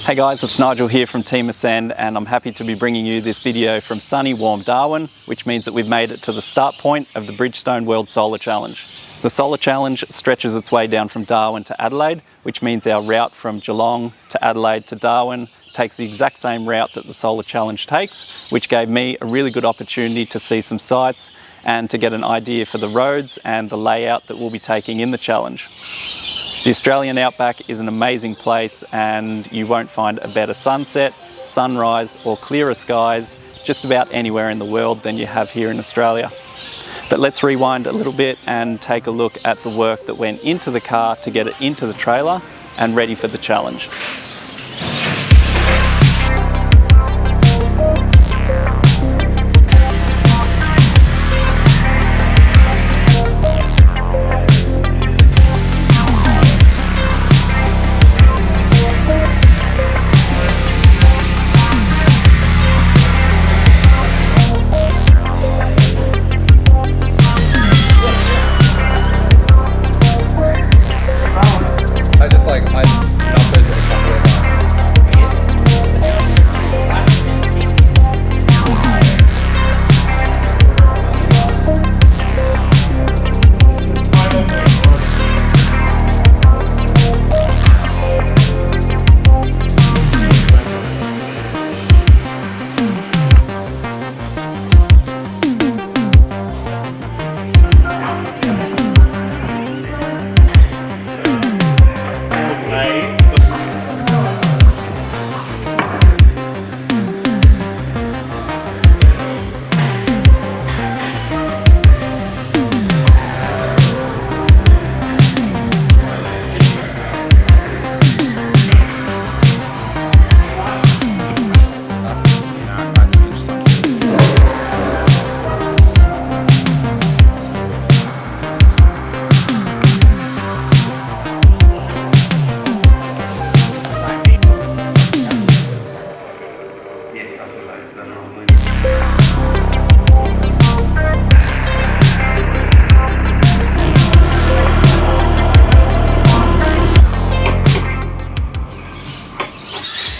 Hey guys, it's Nigel here from Team Ascend, and I'm happy to be bringing you this video from sunny, warm Darwin, which means that we've made it to the start point of the Bridgestone World Solar Challenge. The Solar Challenge stretches its way down from Darwin to Adelaide, which means our route from Geelong to Adelaide to Darwin takes the exact same route that the Solar Challenge takes, which gave me a really good opportunity to see some sights and to get an idea for the roads and the layout that we'll be taking in the challenge. The Australian outback is an amazing place, and you won't find a better sunset, sunrise or clearer skies just about anywhere in the world than you have here in Australia. But let's rewind a little bit and take a look at the work that went into the car to get it into the trailer and ready for the challenge.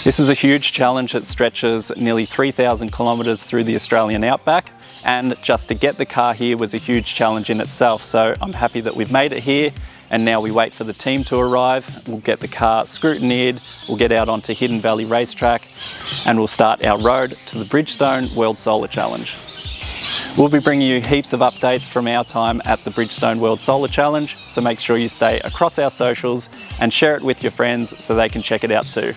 This is a huge challenge that stretches nearly 3,000 kilometres through the Australian outback, and just to get the car here was a huge challenge in itself. So I'm happy that we've made it here, and now we wait for the team to arrive. We'll get the car scrutineered, we'll get out onto Hidden Valley Racetrack, and we'll start our road to the Bridgestone World Solar Challenge. We'll be bringing you heaps of updates from our time at the Bridgestone World Solar Challenge, so make sure you stay across our socials and share it with your friends so they can check it out too.